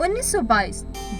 1922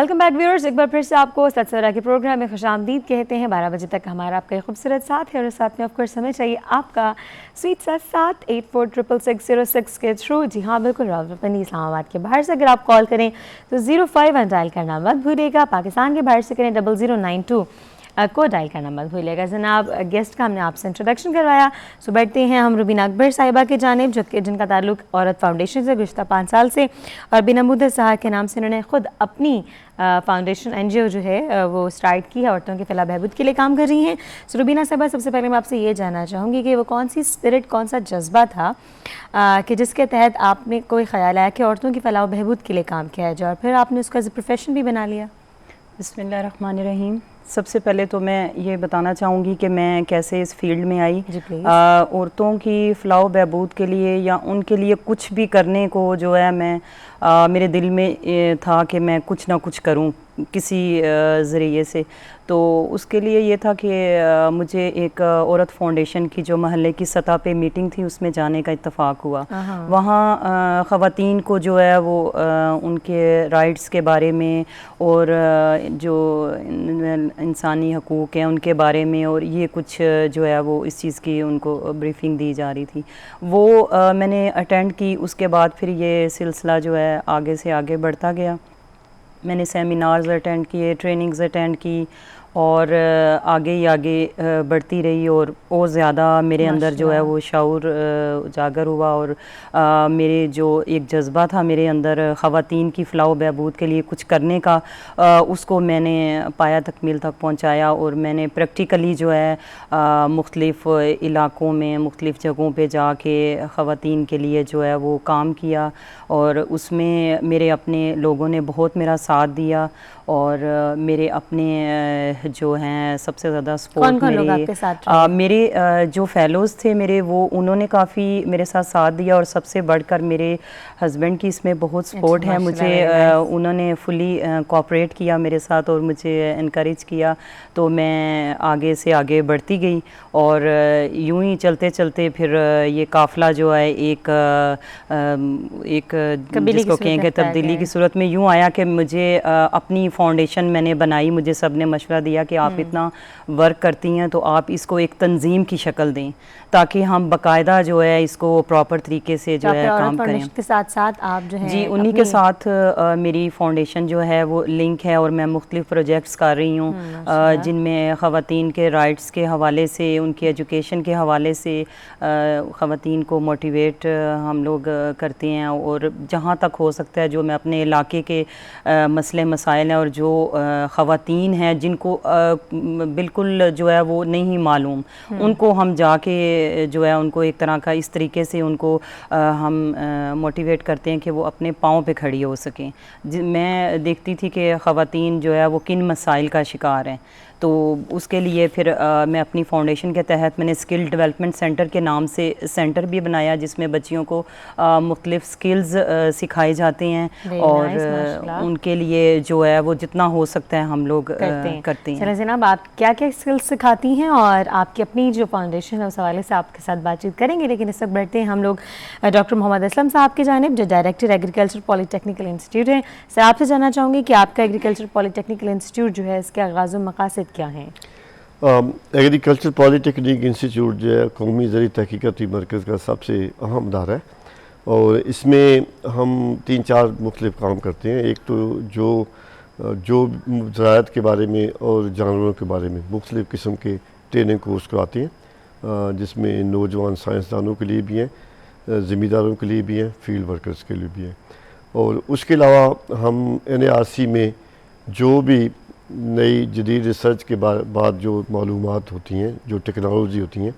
welcome back viewers, ایک بار پھر سے آپ کو سچ سورا کے پروگرام میں خوش آمدید کہتے ہیں. 12 بجے تک ہمارا آپ کا یہ خوبصورت ساتھ ہے اور ساتھ میں آف کورس ہمیں چاہیے آپ کا سویٹ ساتھ 84666606 کے تھرو. جی ہاں بالکل، راولپنڈی اسلام آباد کے باہر سے اگر آپ کال کریں تو 05 ڈائل کرنا مت بھولیے گا. پاکستان کے باہر سے کریں 0092 کو ڈائل کرنا مت بھولیے گا. جناب گیسٹ کا ہم نے آپ سے انٹروڈکشن کروایا، سو بیٹھتے ہیں ہم روبینہ اکبر صاحبہ کی جانب، جن کا تعلق عورت فاؤنڈیشن سے گزشتہ 5 سال سے، اور بنا مدر صاحب کے نام سے انہوں نے خود اپنی فاؤنڈیشن NGO جو ہے وہ اسٹارٹ کی ہے، عورتوں کے فلاح بہبود کے لیے کام کر رہی ہیں. سو روبینہ صاحبہ، سب سے پہلے میں آپ سے یہ جاننا چاہوں گی کہ وہ کون سی اسپرٹ، کون سا جذبہ تھا کہ جس کے تحت آپ نے کوئی خیال آیا کہ عورتوں کی فلاح و بہبود کے لیے کام کیا جائے، اور پھر آپ نے اس کو ایز اے پروفیشن بھی بنا لیا؟ بسم اللہ الرحمن الرحیم. سب سے پہلے تو میں یہ بتانا چاہوں گی کہ میں کیسے اس فیلڈ میں آئی. جی پلیز. عورتوں کی فلاح و بہبود کے لیے یا ان کے لیے کچھ بھی کرنے کو جو ہے میں میرے دل میں تھا کہ میں کچھ نہ کچھ کروں کسی ذریعے سے. تو اس کے لیے یہ تھا کہ مجھے ایک عورت فاؤنڈیشن کی جو محلے کی سطح پہ میٹنگ تھی اس میں جانے کا اتفاق ہوا. وہاں خواتین کو جو ہے وہ ان کے رائٹس کے بارے میں اور جو انسانی حقوق ہیں ان کے بارے میں اور یہ کچھ جو ہے وہ اس چیز کی ان کو بریفنگ دی جا رہی تھی. وہ میں نے اٹینڈ کی. اس کے بعد پھر یہ سلسلہ جو ہے آگے سے آگے بڑھتا گیا. میں نے سیمینارز اٹینڈ کیے، ٹریننگز اٹینڈ کی اور آگے ہی آگے بڑھتی رہی اور زیادہ میرے اندر جو ہے وہ شعور اجاگر ہوا اور میرے جو ایک جذبہ تھا میرے اندر خواتین کی فلاح و بہبود کے لیے کچھ کرنے کا، اس کو میں نے پایا تکمیل تک پہنچایا. اور میں نے پریکٹیکلی جو ہے مختلف علاقوں میں مختلف جگہوں پہ جا کے خواتین کے لیے جو ہے وہ کام کیا اور اس میں میرے اپنے لوگوں نے بہت میرا ساتھ دیا. اور میرے اپنے جو ہیں سب سے زیادہ سپورٹ میرے جو فیلوز تھے میرے، وہ انہوں نے کافی میرے ساتھ دیا اور سب سے بڑھ کر میرے ہسبینڈ کی اس میں بہت سپورٹ ہے. مجھے انہوں نے فلی کوآپریٹ کیا میرے ساتھ اور مجھے انکریج کیا. تو میں آگے سے آگے بڑھتی گئی اور یوں ہی چلتے چلتے پھر یہ قافلہ جو ہے ایک جس کو کہیں گے تبدیلی کی صورت میں یوں آیا کہ مجھے اپنی فاؤنڈیشن میں نے بنائی. مجھے سب نے مشورہ دیا کہ آپ اتنا ورک کرتی ہیں تو آپ اس کو ایک تنظیم کی شکل دیں تاکہ ہم باقاعدہ جو ہے اس کو پراپر طریقے سے جو ہے کام کریں. کے ساتھ ساتھ آپ جو ہے جی انہی کے ساتھ میری فاؤنڈیشن جو ہے وہ لنک ہے اور میں مختلف پروجیکٹس کر رہی ہوں جن میں خواتین کے رائٹس کے حوالے سے، ان کی ایجوکیشن کے حوالے سے خواتین کو موٹیویٹ ہم لوگ کرتے ہیں. اور جہاں تک ہو سکتا ہے جو میں اپنے علاقے کے مسئلے مسائل ہیں اور جو خواتین ہیں جن کو بالکل جو ہے وہ نہیں معلوم، ان کو ہم جا کے جو ہے ان کو ایک طرح کا اس طریقے سے ان کو ہم موٹیویٹ کرتے ہیں کہ وہ اپنے پاؤں پہ کھڑی ہو سکیں. میں دیکھتی تھی کہ خواتین جو ہے وہ کن مسائل کا شکار ہیں. تو اس کے لیے پھر میں اپنی فاؤنڈیشن کے تحت میں نے اسکل ڈیولپمنٹ سینٹر کے نام سے سینٹر بھی بنایا جس میں بچیوں کو مختلف اسکلز سکھائے جاتے ہیں اور ان کے لیے جو ہے وہ جتنا ہو سکتا ہے ہم لوگ کرتے ہیں. چلیں جناب، آپ کیا کیا اسکلز سکھاتی ہیں اور آپ کی اپنی جو فاؤنڈیشن ہے اس حوالے سے آپ کے ساتھ بات چیت کریں گے، لیکن اس وقت بڑھتے ہیں ہم لوگ ڈاکٹر محمد اسلم صاحب کی جانب جو ڈائریکٹر ایگریکلچر پالی ٹیکنیکل انسٹیٹیوٹ ہیں. سر آپ سے جاننا چاہوں گی کہ آپ کا ایگریکلچر پالی ٹیکنیکل انسٹیٹیوٹ جو ہے اس کے آغاز و مقاصد کیا ہیں؟ ایگریکلچر پالی ٹیکنیک انسٹیٹیوٹ جو ہے قومی زرعی تحقیقاتی مرکز کا سب سے اہم ادارہ ہے اور اس میں ہم 3-4 مختلف کام کرتے ہیں. ایک تو جو زراعت کے بارے میں اور جانوروں کے بارے میں مختلف قسم کے ٹریننگ کورس کراتے ہیں جس میں نوجوان سائنسدانوں کے لیے بھی ہیں، زمینداروں کے لیے بھی ہیں، فیلڈ ورکرز کے لیے بھی ہیں. اور اس کے علاوہ ہم NARC میں جو بھی نئی جدید ریسرچ کے بعد جو معلومات ہوتی ہیں، جو ٹیکنالوجی ہوتی ہیں،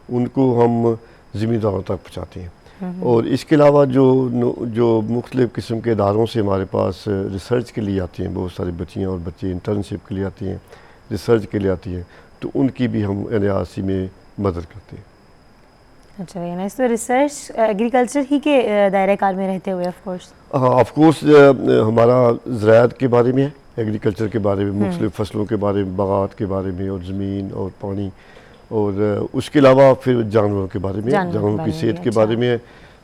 ان کو ہم زمینداروں تک پہنچاتے ہیں. اور اس کے علاوہ جو مختلف قسم کے اداروں سے ہمارے پاس ریسرچ کے لیے آتی ہیں، بہت ساری بچیاں اور بچے انٹرنشپ کے لیے آتی ہیں، ریسرچ کے لیے آتی ہیں، تو ان کی بھی ہم NARC میں مدد کرتے ہیں. اچھا یعنی تو ریسرچ ایگریکلچر ہی کے دائرہ کار میں رہتے ہوئے آف کورس ہمارا زراعت کے بارے میں ہے، ایگریکلچر کے بارے میں، مختلف فصلوں کے بارے میں، باغات کے بارے میں اور زمین اور پانی، اور اس کے علاوہ پھر جانوروں کے بارے میں، جانوروں کی صحت کے بارے میں ہے.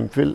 MPhil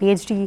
PhD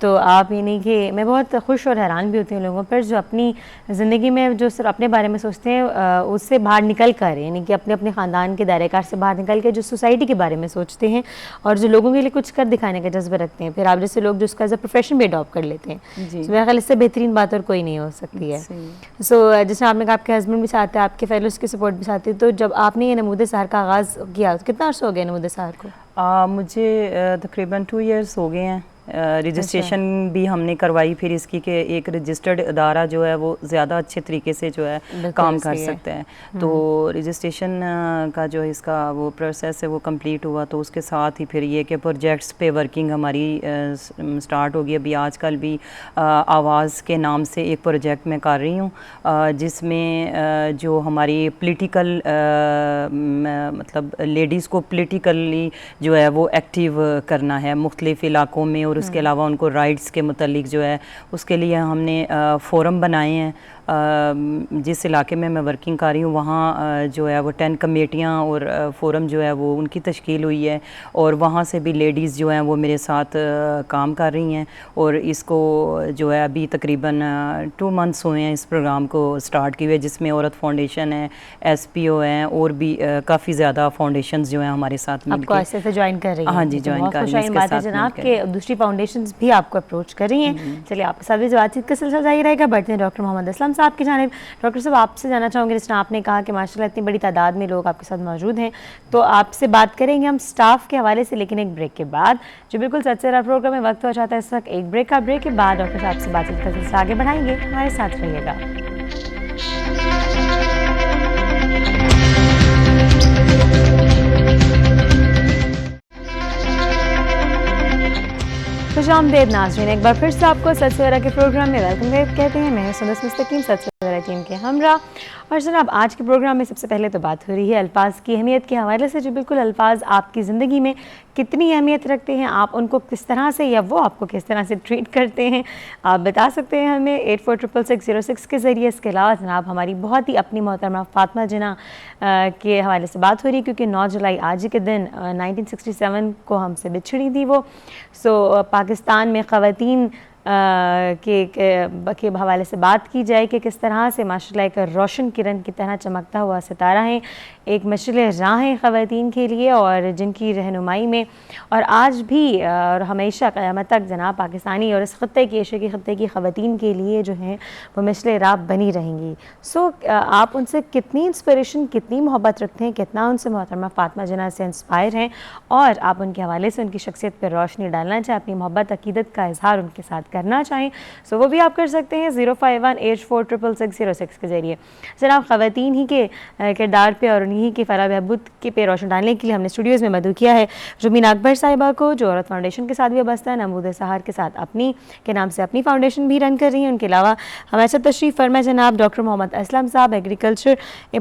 تو آپ یعنی کہ میں بہت خوش اور حیران بھی ہوتی ہوں لوگوں پر جو اپنی زندگی میں جو صرف اپنے بارے میں سوچتے ہیں اس سے باہر نکل کر یعنی کہ اپنے اپنے خاندان کے دائرۂ کار سے باہر نکل کے جو سوسائٹی کے بارے میں سوچتے ہیں اور جو لوگوں کے لیے کچھ کر دکھانے کا جذبہ رکھتے ہیں. پھر آپ جیسے لوگ جو اس کا ایز اے پروفیشن بھی اڈاپٹ کر لیتے ہیں, جی. تو میرا خیال اس سے بہترین بات اور کوئی نہیں ہو سکتی ہے. سو جیسے آپ نے کہا آپ کے ہسبینڈ بھی ساتھ ہیں, آپ کے فیلوز کی سپورٹ بھی ساتھ ہے, تو جب آپ نے یہ نمود سحر کا آغاز کیا تو کتنا عرصہ ہو گیا نمود سحر کو؟ مجھے تقریباً 2 ایئرس ہو گئے ہیں. رجسٹریشن بھی ہم نے کروائی پھر اس کی کہ ایک رجسٹرڈ ادارہ جو ہے وہ زیادہ اچھے طریقے سے جو ہے کام کر سکتا ہے. تو رجسٹریشن کا جو اس کا وہ پروسیس ہے وہ کمپلیٹ ہوا, تو اس کے ساتھ ہی پھر یہ کہ پروجیکٹس پہ ورکنگ ہماری سٹارٹ ہو گئی. ابھی آج کل بھی آواز کے نام سے ایک پروجیکٹ میں کر رہی ہوں جس میں جو ہماری پولیٹیکل مطلب لیڈیز کو پولیٹیکلی جو ہے وہ ایکٹیو کرنا ہے مختلف علاقوں میں, اور اس کے علاوہ ان کو رائٹس کے متعلق جو ہے اس کے لیے ہم نے فورم بنائے ہیں. جس علاقے میں ورکنگ کر رہی ہوں وہاں جو ہے وہ 10 کمیٹیاں اور فورم جو ہے وہ ان کی تشکیل ہوئی ہے, اور وہاں سے بھی لیڈیز جو ہیں وہ میرے ساتھ کام کر رہی ہیں. اور اس کو جو ہے ابھی تقریباً 2 منتھس ہوئے ہیں اس پروگرام کو سٹارٹ کیے ہوئے, جس میں عورت فاؤنڈیشن ہے, SPO ہیں, اور بھی کافی زیادہ فاؤنڈیشنز جو ہیں ہمارے ساتھ مل کے. آپ کو ایسے سے جوائن کر رہی ہیں؟ ہاں جی, جوائن کر رہی ہیں. بات ہے جناب کہ دوسری فاؤنڈیشنز بھی آپ کو اپروچ کر رہی ہیں. چلیے آپ کے ساتھ بھی بات چیت کا سلسلہ جاری رہے گا. بڑھتے ہیں ڈاکٹر محمد اسلم صاحب کی جانب. ڈاکٹر صاحب آپ سے جاننا چاہوں گے, جس طرح آپ نے کہا کہ ماشاءاللہ اتنی بڑی تعداد میں لوگ آپ کے ساتھ موجود ہیں, تو آپ سے بات کریں گے ہم سٹاف کے حوالے سے, لیکن ایک بریک کے بعد. جو بالکل سچ سے رہا پروگرام میں وقت ہو جاتا ہے اس وقت ایک بریک کا. بریک کے بعد ڈاکٹر صاحب سے بات چیت کا سلسلہ آگے بڑھائیں گے, ہمارے ساتھ رہیے گا. خوش آمدید ناظرین, ایک بار پھر سے آپ کو سچ سویرا کے پروگرام میں ویلکم کہتے ہیں. میں سندس مستقیم سچ سویرا ٹیم کے ہمراہ. اور جناب آج کے پروگرام میں سب سے پہلے تو بات ہو رہی ہے الفاظ کی اہمیت کے حوالے سے. جو بالکل الفاظ آپ کی زندگی میں کتنی اہمیت رکھتے ہیں, آپ ان کو کس طرح سے یا وہ آپ کو کس طرح سے ٹریٹ کرتے ہیں, آپ بتا سکتے ہیں ہمیں 846606 کے ذریعے. اس کے علاوہ جناب ہماری بہت ہی اپنی محترمہ فاطمہ جناح کے حوالے سے بات ہو رہی ہے, کیونکہ 9 جولائی آج کے دن 1967 کو ہم سے بچھڑی تھی وہ. سو پاکستان میں خواتین کے حوالے سے بات کی جائے کہ کس طرح سے ماشاءاللہ ایک روشن کرن کی طرح چمکتا ہوا ستارہ ہیں, ایک مشعل راہ ہیں خواتین کے لیے, اور جن کی رہنمائی میں اور آج بھی اور ہمیشہ قیامت تک جناب پاکستانی اور اس خطے کی ایشیا کے خطے کی خواتین کے لیے جو ہیں وہ مشعل راہ بنی رہیں گی. سو آپ ان سے کتنی انسپریشن, کتنی محبت رکھتے ہیں, کتنا ان سے محترمہ فاطمہ جناح سے انسپائر ہیں, اور آپ ان کے حوالے سے ان کی شخصیت پر روشنی ڈالنا چاہیں, اپنی محبت عقیدت کا اظہار ان کے ساتھ کرنا چاہیں, سو وہ بھی آپ کر سکتے ہیں 05184660606 کے ذریعے. جناب خواتین ہی کے کردار پہ اور انہی کی فلاح بہبود کے پہ روشن ڈالنے کے لیے ہم نے اسٹوڈیوز میں مدعو کیا ہے رومین اکبر صاحبہ کو, جو عورت فاؤنڈیشن کے ساتھ بھی وابستہ ہے, نمود سحر کے ساتھ اپنی کے نام سے اپنی فاؤنڈیشن بھی رن کر رہی ہیں. ان کے علاوہ ہمارے ساتھ تشریف فرما جناب ڈاکٹر محمد اسلم صاحب, ایگریکلچر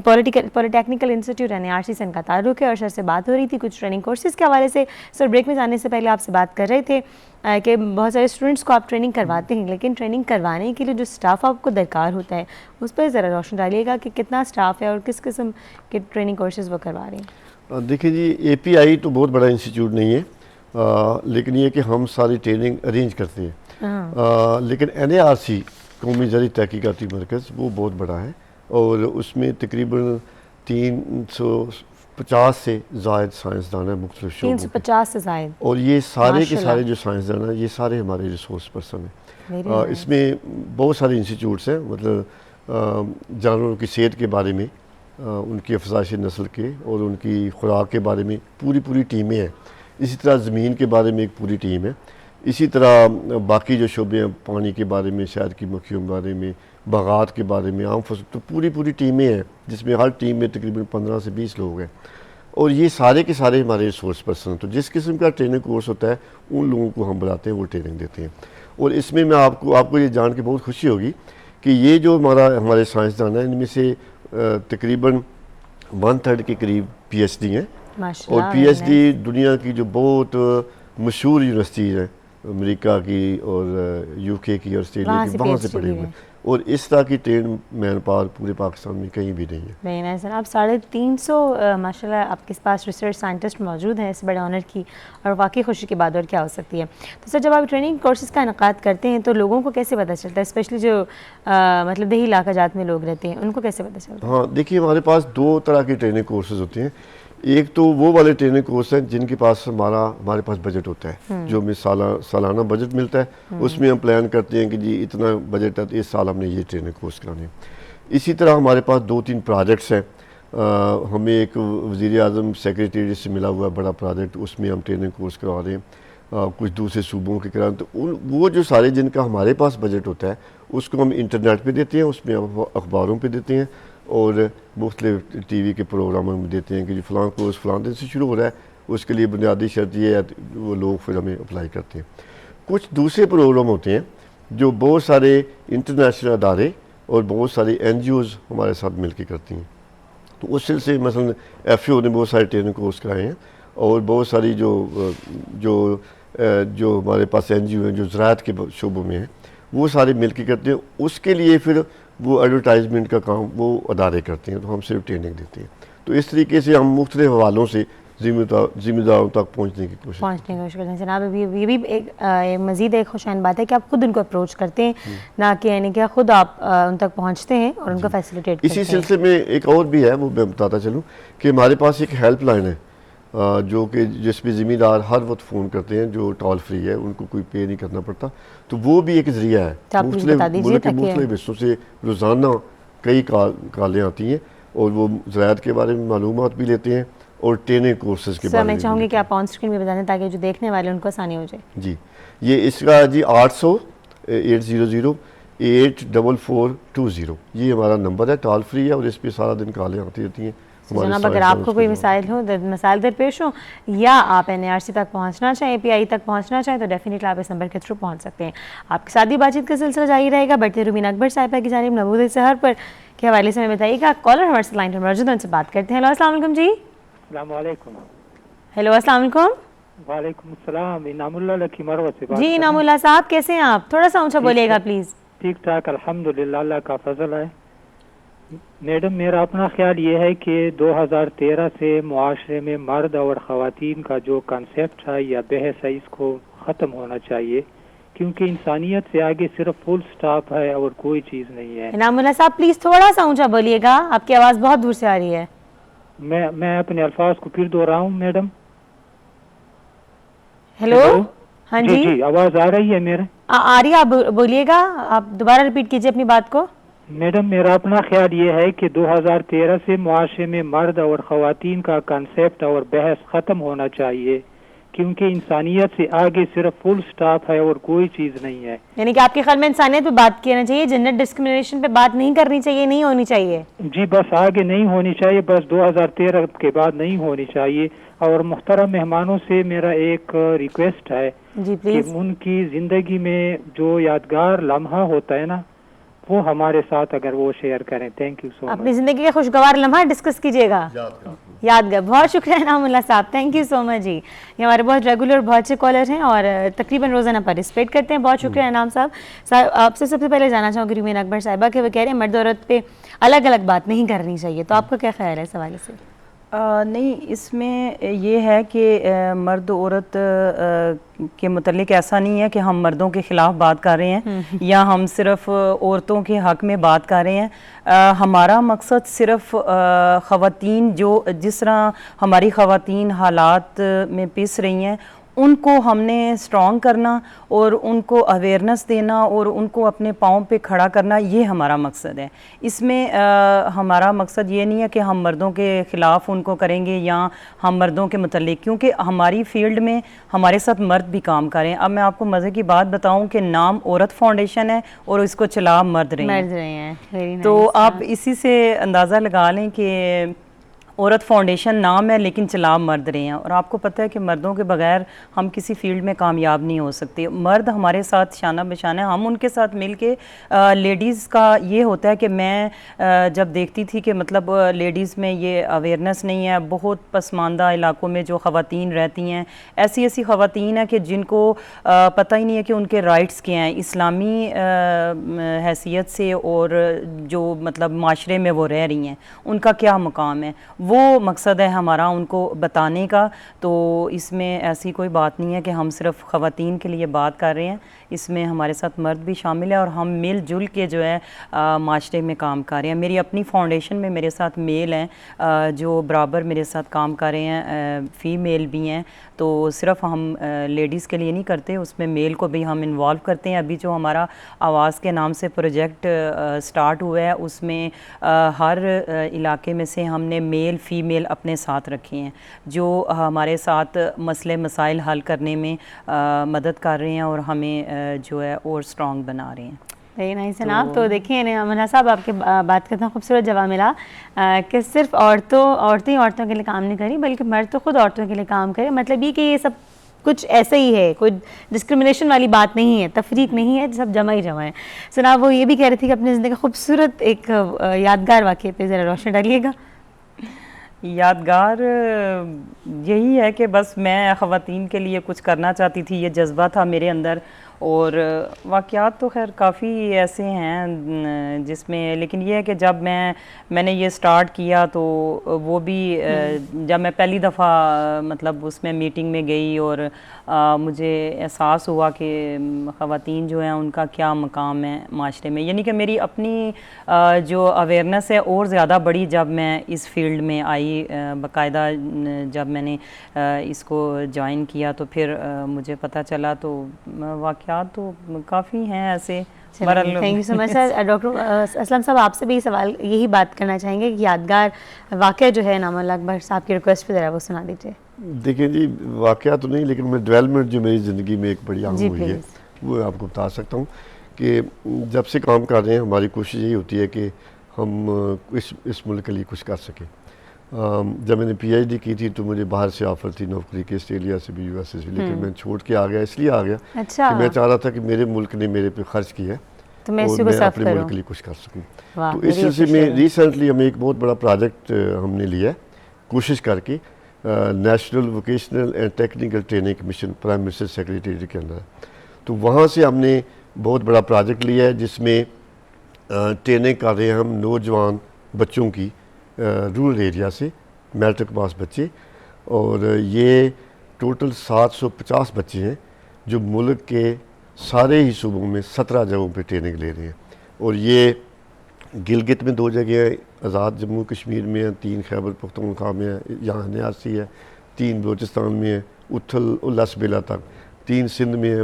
پولیٹیکنیکل انسٹیٹیوٹ NIRC سے ان کا تعلق ہے, اور سر سے بات ہو رہی تھی کچھ ٹریننگ کورسز کے حوالے سے. سر بریک میں جانے سے پہلے آپ سے بات کر رہے تھے کہ بہت سارے اسٹوڈنٹس کو آپ ٹریننگ کرواتے ہیں, لیکن ٹریننگ کروانے کے لیے جو اسٹاف آپ کو درکار ہوتا ہے اس پر ذرا روشن ڈالیے گا کہ کتنا اسٹاف ہے اور کس قسم کے ٹریننگ کورسز وہ کروا رہے ہیں. دیکھیں جی, API تو بہت بڑا انسٹیٹیوٹ نہیں ہے, لیکن یہ کہ ہم ساری ٹریننگ ارینج کرتے ہیں. لیکن NIRC قومی زرعی تحقیقاتی مرکز وہ بہت بڑا ہے, اور اس میں تقریباً 350 سے زائد سائنسدان ہیں مختلف شعبوں کے. 350 سے زائد, اور یہ سارے کے سارے جو سائنسدان ہیں یہ سارے ہمارے ریسورس پرسن ہیں. اس میں بہت سارے انسٹیٹیوٹس ہیں, مطلب جانوروں کی صحت کے بارے میں, ان کی افزائش نسل کے اور ان کی خوراک کے بارے میں پوری ٹیمیں ہیں. اسی طرح زمین کے بارے میں ایک پوری ٹیم ہے. اسی طرح باقی جو شعبے ہیں, پانی کے بارے میں, شہد کی مکھیوں کے بارے میں, باغات کے بارے میں, عام فصل, تو پوری ٹیمیں ہیں, جس میں ہر ٹیم میں تقریباً 15 سے 20 لوگ ہیں. اور یہ سارے کے سارے ہمارے ریسورس پرسن. تو جس قسم کا ٹریننگ کورس ہوتا ہے ان لوگوں کو ہم بلاتے ہیں, وہ ٹریننگ دیتے ہیں. اور اس میں میں آپ کو یہ جان کے بہت خوشی ہوگی کہ یہ جو ہمارے سائنسدان ہیں, ان میں سے تقریباً 1/3 کے قریب PhD ہیں. اور PhD دنیا کی جو بہت مشہور یونیورسٹیز ہیں, امریکہ کی اور UK کی اور آسٹریلیا کی, وہاں سے پڑھے ہوئے. اور اس طرح کی ٹرین مین پاور پورے پاکستان میں کہیں بھی نہیں ہے. ویری نائس سر. آپ 350 ماشاء اللہ آپ کے پاس ریسرچ سائنٹسٹ موجود ہیں اس بڑے آنر کی, اور واقعی خوشی کی بات اور کیا ہو سکتی ہے. تو سر جب آپ ٹریننگ کورسز کا انعقاد کرتے ہیں تو لوگوں کو کیسے پتہ چلتا ہے, اسپیشلی جو مطلب دیہی علاقہ جات میں لوگ رہتے ہیں ان کو کیسے پتہ چلتا ہے؟ ہاں دیکھیے, ہمارے پاس 2 طرح کے ٹریننگ کورسز ہوتے ہیں. ایک تو وہ والے ٹریننگ کورس ہیں جن کے پاس ہمارے پاس بجٹ ہوتا ہے, جو ہمیں سالانہ بجٹ ملتا ہے, اس میں ہم پلان کرتے ہیں کہ جی اتنا بجٹ ہے تو اس سال ہم نے یہ ٹریننگ کورس کرانے ہیں. اسی طرح ہمارے پاس 2-3 پروجیکٹس ہیں. ہمیں ایک وزیر اعظم سیکریٹریٹ سے ملا ہوا ہے بڑا پروجیکٹ, اس میں ہم ٹریننگ کورس کروا رہے ہیں. کچھ دوسرے صوبوں کے کرا, تو وہ جو سارے جن کا ہمارے پاس بجٹ ہوتا ہے اس کو ہم انٹرنیٹ پہ دیتے ہیں, اس میں ہم اخباروں پہ دیتے ہیں, اور مختلف ٹی وی کے پروگراموں میں دیتے ہیں کہ جی فلاں کورس فلاں دن سے شروع ہو رہا ہے, اس کے لیے بنیادی شرط یہ ہے وہ لوگ پھر ہمیں اپلائی کرتے ہیں. کچھ دوسرے پروگرام ہوتے ہیں جو بہت سارے انٹرنیشنل ادارے اور بہت ساری NGOs ہمارے ساتھ مل کے کرتی ہیں. تو اس سلسلے مثلا FAO نے بہت سارے ٹریننگ کورس کرائے ہیں, اور بہت ساری جو ہمارے پاس NGO ہیں جو زراعت کے شعبوں میں ہیں وہ سارے مل کے کرتے ہیں. اس کے لیے پھر وہ ایڈورٹائزمنٹ کا کام وہ ادارے کرتے ہیں, تو ہم صرف ٹریننگ دیتے ہیں. تو اس طریقے سے ہم مختلف حوالوں سے ذمہ داروں تک پہنچنے کی کوشش کرتے ہیں. جناب یہ بھی ایک مزید ایک خوشائن بات ہے کہ آپ خود ان کو اپروچ کرتے ہیں, نہ کہ یعنی کہ خود آپ ان تک پہنچتے ہیں اور ان کو فیسیلیٹیٹ کرتے ہیں. اسی سلسلے میں ایک اور بھی ہے, وہ میں بتاتا چلوں کہ ہمارے پاس ایک ہیلپ لائن ہے جو کہ جس پہ ذمہ دار ہر وقت فون کرتے ہیں, جو ٹال فری ہے, ان کو کوئی پے نہیں کرنا پڑتا. تو وہ بھی ایک ذریعہ ہے. ملک کے مختلف حصوں سے روزانہ کئی کالیں آتی ہیں, اور وہ زراعت کے بارے میں معلومات بھی لیتے ہیں اور ٹریننگ کورسز کے بارے میں. میں چاہوں گی کہ آپ آن اسکرین بھی بتا دیں تاکہ جو دیکھنے والے ان کو آسانی ہو جائے. جی, یہ اس کا جی 800-800-84420 یہ ہمارا نمبر ہے, ٹال فری ہے, اور اس پہ سارا دن کالیں آتی رہتی ہیں. جناب اگر آپ کو کوئی مسائل درپیش ہوں یا آپ NARC تک پہنچنا چاہیں, API تک پہنچنا چاہیں, تو ڈیفینیٹلی آپ اس نمبر کے تھرو پہنچ سکتے ہیں. آپ کے ساتھ بھی بات چیت کا سلسلہ جاری رہے گا. بڑھتے رومین اکبر صاحبہ کی جانب نبود سحر پر کے حوالے سے ہمیں بتائیے گا. کالر ہمارے سے لائن پر موجود ہیں, ان سے بات کرتے ہیں. ہیلو السلام علیکم جی. السلام علیکم. ہیلو السلام علیکم. وعلیکم السلام. انعام اللہ لکی مروہ سے بات. جی انعام اللہ صاحب کیسے ہیں آپ؟ تھوڑا سا اونچا بولیے گا پلیز. ٹھیک ٹھاک الحمدللہ, اللہ کا فضل ہے. میڈم میرا اپنا خیال یہ ہے کہ 2013 سے معاشرے میں مرد اور خواتین کا جو کنسیپٹ ہے یا بحث ہے اس کو ختم ہونا چاہیے, کیونکہ انسانیت سے آگے صرف فل سٹاپ ہے اور کوئی چیز نہیں ہے. انعام اللہ صاحب پلیز تھوڑا سا اونچا بولیے گا, آپ کی آواز بہت دور سے آ رہی ہے. میں اپنے الفاظ کو پھر دوہراؤں میڈم. ہیلو ہاں جی آواز آ رہی ہے میرے؟ آ رہی ہے, آپ بولیے گا, آپ دوبارہ ریپیٹ کیجیے اپنی بات کو. میڈم میرا اپنا خیال یہ ہے کہ 2013 سے معاشرے میں مرد اور خواتین کا کنسیپٹ اور بحث ختم ہونا چاہیے, کیونکہ انسانیت سے آگے صرف فل سٹاپ ہے اور کوئی چیز نہیں ہے. یعنی کہ آپ کے خیال میں انسانیت پہ بات کرنا چاہیے, جنڈر ڈسکریمنیشن پہ بات نہیں کرنی چاہیے, نہیں ہونی چاہیے. جی بس آگے نہیں ہونی چاہیے, بس 2013 کے بعد نہیں ہونی چاہیے. اور محترم مہمانوں سے میرا ایک ریکویسٹ ہے جی کہ ان کی زندگی میں جو یادگار لمحہ ہوتا ہے نا وہ ہمارے ساتھ اگر وہ شیئر کریں. تھینک یو سو مچ. اپنی زندگی کا خوشگوار لمحہ ڈسکس کیجیے گا, یادگار. بہت شکریہ انعام اللہ صاحب, تھینک یو سو مچ جی. یہ ہمارے بہت ریگولر بہت سے کالر ہیں اور تقریباً روزانہ پارٹیسپیٹ کرتے ہیں. بہت شکریہ انعام صاحب. آپ سے سب سے پہلے جاننا چاہوں گی رومین اکبر صاحبہ کہ وہ کہہ رہے ہیں مرد عورت پہ الگ الگ بات نہیں کرنی چاہیے, تو آپ کا کیا خیال ہے اس حوالے سے؟ نہیں, اس میں یہ ہے کہ مرد عورت کے متعلق ایسا نہیں ہے کہ ہم مردوں کے خلاف بات کر رہے ہیں یا ہم صرف عورتوں کے حق میں بات کر رہے ہیں. ہمارا مقصد صرف خواتین جو جس طرح ہماری خواتین حالات میں پس رہی ہیں ان کو ہم نے اسٹرانگ کرنا اور ان کو اویئرنس دینا اور ان کو اپنے پاؤں پہ کھڑا کرنا, یہ ہمارا مقصد ہے. اس میں ہمارا مقصد یہ نہیں ہے کہ ہم مردوں کے خلاف ان کو کریں گے یا ہم مردوں کے متعلق, کیونکہ ہماری فیلڈ میں ہمارے ساتھ مرد بھی کام کریں. اب میں آپ کو مزے کی بات بتاؤں کہ نام عورت فاؤنڈیشن ہے اور اس کو چلا مرد رہے ہیں. تو آپ اسی سے اندازہ لگا لیں کہ عورت فاؤنڈیشن نام ہے لیکن چلا مرد رہے ہیں، اور آپ کو پتہ ہے کہ مردوں کے بغیر ہم کسی فیلڈ میں کامیاب نہیں ہو سکتے. مرد ہمارے ساتھ شانہ بشانہ ہے، ہم ان کے ساتھ مل کے لیڈیز کا یہ ہوتا ہے کہ میں جب دیکھتی تھی کہ مطلب لیڈیز میں یہ اویئرنیس نہیں ہے، بہت پسماندہ علاقوں میں جو خواتین رہتی ہیں، ایسی خواتین ہیں کہ جن کو پتہ ہی نہیں ہے کہ ان کے رائٹس کیا ہیں اسلامی حیثیت سے، اور جو مطلب معاشرے میں وہ رہ رہی ہیں ان کا کیا مقام ہے. وہ مقصد ہے ہمارا ان کو بتانے کا. تو اس میں ایسی کوئی بات نہیں ہے کہ ہم صرف خواتین کے لیے بات کر رہے ہیں، اس میں ہمارے ساتھ مرد بھی شامل ہے، اور ہم مل جل کے جو ہے معاشرے میں کام کر رہے ہیں. میری اپنی فاؤنڈیشن میں میرے ساتھ میل ہیں جو برابر میرے ساتھ کام کر رہے ہیں، فیمیل بھی ہیں. تو صرف ہم لیڈیز کے لیے نہیں کرتے، اس میں میل کو بھی ہم انوالو کرتے ہیں. ابھی جو ہمارا آواز کے نام سے پروجیکٹ سٹارٹ ہوا ہے، اس میں ہر علاقے میں سے ہم نے میل فیمیل اپنے ساتھ رکھے ہیں جو ہمارے ساتھ مسئلے مسائل حل کرنے میں مدد کر رہے ہیں اور ہمیں جو ہے اور اسٹرانگ بنا رہے ہیں. ویری نائس جناب. تو دیکھیے منہا صاحب، آپ کے بات کا اتنا خوبصورت جواب ملا کہ صرف عورتیں عورتوں کے لیے کام نہیں کری بلکہ مرد تو خود عورتوں کے لیے کام کرے. مطلب یہ کہ یہ سب کچھ ایسے ہی ہے، کوئی ڈسکرمنیشن والی بات نہیں ہے، تفریق نہیں ہے، سب جمع ہی جمع ہے. جناب وہ یہ بھی کہہ رہی تھی کہ اپنی زندگی کا خوبصورت ایک یادگار واقعے پہ ذرا روشنی ڈالیے گا. یادگار یہی ہے کہ بس میں خواتین کے لیے کچھ کرنا چاہتی تھی، یہ جذبہ تھا میرے اندر. اور واقعات تو خیر کافی ایسے ہیں جس میں، لیکن یہ ہے کہ جب میں نے یہ سٹارٹ کیا تو وہ بھی جب میں پہلی دفعہ مطلب اس میں میٹنگ میں گئی اور مجھے احساس ہوا کہ خواتین جو ہیں ان کا کیا مقام ہے معاشرے میں، یعنی کہ میری اپنی جو اویئرنیس ہے اور زیادہ بڑی جب میں اس فیلڈ میں آئی باقاعدہ. جب میں نے اس کو جوائن کیا تو پھر مجھے پتہ چلا. تو واقعات تو کافی ہیں ایسے. Thank you so much sir. Doctor Aslam صاحب، آپ سے بھی سوال یہی بات کرنا چاہیں گے کہ یادگار واقعہ جو ہے انعام اللہ اکبر صاحب کی ریکویسٹ پہ ذرا وہ سنا دیجیے. دیکھیں جی، واقعہ تو نہیں لیکن میں ڈیولپمنٹ جو میری زندگی میں ایک بڑی اہم ہوئی ہے وہ آپ کو بتا سکتا ہوں. کہ جب سے کام کر رہے ہیں ہماری کوشش یہی ہوتی ہے کہ ہم اس ملک کے لیے کچھ کر سکیں. جب میں نے پی ایچ ڈی کی تھی تو مجھے باہر سے آفر تھی نوکری کی، آسٹریلیا سے بھی، یو ایس سے بھی، لیکن میں چھوڑ کے آ گیا. اس لیے آ گیا کہ میں چاہ رہا تھا کہ میرے ملک نے میرے پہ خرچ کیا ہے اور میں اپنے ملک کے لیے کچھ کر سکوں. تو اس سلسلے میں ریسنٹلی ہمیں ایک بہت بڑا پروجیکٹ ہم نے لیا ہے کوشش کر کے، national vocational and technical training mission prime minister secretariat کے اندر. تو وہاں سے ہم نے بہت بڑا پروجیکٹ لیا ہے جس میں ٹریننگ کر رہے ہیں ہم نوجوان بچوں کی رورل ایریا سے، میٹرک پاس بچے. اور یہ ٹوٹل 750 بچے ہیں جو ملک کے سارے ہی صوبوں میں 17 جگہوں پہ ٹریننگ لے رہے ہیں. اور یہ گلگت میں 2 جگہ ہیں، آزاد جموں کشمیر میں ہیں، 3 خیبر پختونخوا میں ہیں، یہاں نیاسی ہے، 3 بلوچستان میں ہے، اتھل الاس بیلا تک، 3 سندھ میں ہیں،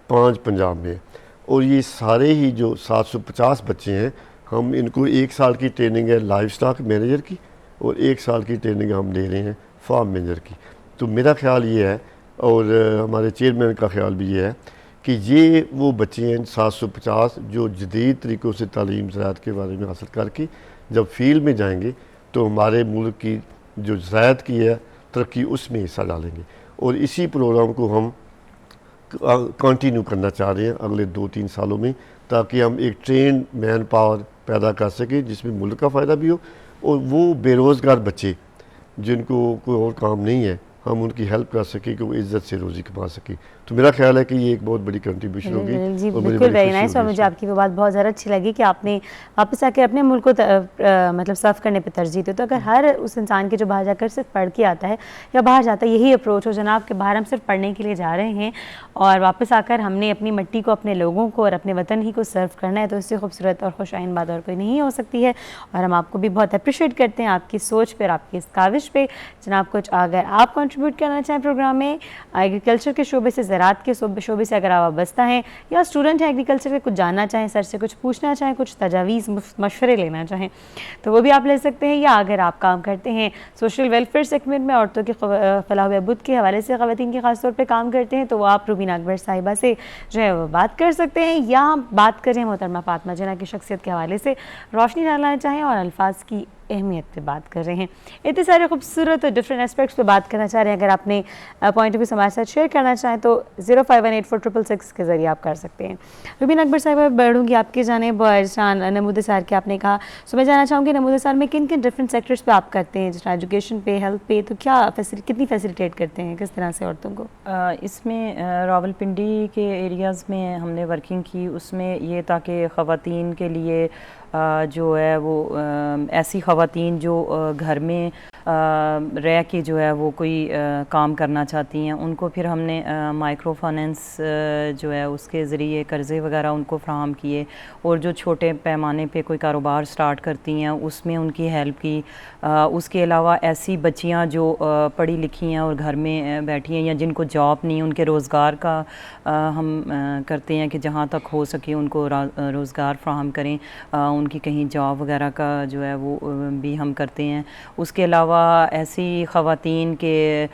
5 پنجاب میں ہیں. اور یہ سارے ہی جو 750 بچے ہیں، ہم ان کو 1 سال کی ٹریننگ ہے لائف سٹاک مینیجر کی اور 1 سال کی ٹریننگ ہم دے رہے ہیں فارم مینیجر کی. تو میرا خیال یہ ہے اور ہمارے چیئرمین کا خیال بھی یہ ہے کہ یہ وہ بچے ہیں 750 جو جدید طریقوں سے تعلیم زراعت کے بارے میں حاصل کر کے جب فیلڈ میں جائیں گے تو ہمارے ملک کی جو زراعت کی ہے ترقی اس میں حصہ ڈالیں گے. اور اسی پروگرام کو ہم کنٹینیو کرنا چاہ رہے ہیں اگلے 2-3 سالوں میں، تاکہ ہم ایک ٹرینڈ مین پاور پیدا کر سکیں جس میں ملک کا فائدہ بھی ہو اور وہ بے روزگار بچے جن کو کوئی اور کام نہیں ہے ہم ان کی ہیلپ کر سکیں کہ وہ عزت سے روزی کما سکیں. تو میرا خیال ہے کہ یہ ایک بہت بڑی کنٹریبیوشن ہوگی. جی بالکل ویری نائس. اور مجھے آپ کی وہ بات بہت زیادہ اچھی لگی کہ آپ نے واپس آ کے اپنے ملک کو مطلب سرو کرنے پہ ترجیح دی. تو اگر ہر اس انسان کے جو باہر جا کر صرف پڑھ کے آتا ہے یا باہر جاتا ہے یہی اپروچ ہو جناب کہ باہر ہم صرف پڑھنے کے لیے جا رہے ہیں اور واپس آ کر ہم نے اپنی مٹی کو، اپنے لوگوں کو اور اپنے وطن ہی کو سرو کرنا ہے، تو اس سے خوبصورت اور خوش آئند بات اور کوئی نہیں ہو سکتی ہے. اور ہم آپ کو بھی بہت اپریشیٹ کرتے ہیں آپ کی سوچ پہ اور آپ کی اس کاوش پہ. جناب کچھ اگر آپ کنٹریبیوٹ کرنا چاہیں پروگرام میں، ایگریکلچر کے شعبے سے، زراعت کے شعبے سے اگر آپ وابستہ ہیں یا اسٹوڈنٹ ہیں ایگریکلچر کے، کچھ جاننا چاہیں، سر سے کچھ پوچھنا چاہیں، کچھ تجاویز مشورے لینا چاہیں تو وہ بھی آپ لے سکتے ہیں. یا اگر آپ کام کرتے ہیں سوشل ویلفیئر سیگمنٹ میں، عورتوں کی فلاح و بہبود کے حوالے سے خواتین کے خاص طور پہ کام کرتے ہیں، تو وہ آپ روبینہ اکبر صاحبہ سے جو ہے وہ بات کر سکتے ہیں. یا بات کریں محترمہ فاطمہ جناح کی شخصیت کے حوالے سے، روشنی ڈالنا چاہیں اور الفاظ کی اہمیت پہ بات کر رہے ہیں. اتنے سارے خوبصورت اور ڈفرینٹ اسپیکٹس پہ بات کرنا چاہ رہے ہیں. اگر آپ نے پوائنٹ آف ویو ہمارے ساتھ شیئر کرنا چاہیں تو 0518466 کے ذریعے آپ کر سکتے ہیں. روبین اکبر صاحبہ, بڑھوں گی آپ کی جانب. نمود سار کے آپ نے کہا, سو میں جاننا چاہوں گی نمود سار میں کن کن ڈفرینٹ سیکٹرس پہ آپ کرتے ہیں, جس طرح ایجوکیشن پہ, ہیلتھ پہ, تو کیا کتنی فیسیلیٹیٹ کرتے ہیں, کس طرح سے عورتوں کو؟ اس میں راولپنڈی کے ایریاز میں ہم نے ورکنگ کی. اس میں یہ تھا کہ خواتین کے لیے جو ہے وہ ایسی خواتین جو گھر میں رہ کے جو ہے وہ کوئی کام کرنا چاہتی ہیں, ان کو پھر ہم نے مائکرو فائنینس جو ہے اس کے ذریعے قرضے وغیرہ ان کو فراہم کیے, اور جو چھوٹے پیمانے پہ کوئی کاروبار سٹارٹ کرتی ہیں اس میں ان کی ہیلپ کی. اس کے علاوہ ایسی بچیاں جو پڑھی لکھی ہیں اور گھر میں بیٹھی ہیں یا جن کو جاب نہیں, ان کے روزگار کا ہم کرتے ہیں کہ جہاں تک ہو سکے ان کو روزگار فراہم کریں, ان کی کہیں جاب وغیرہ کا جو ہے وہ بھی ہم کرتے ہیں. اس کے علاوہ ایسی خواتین کے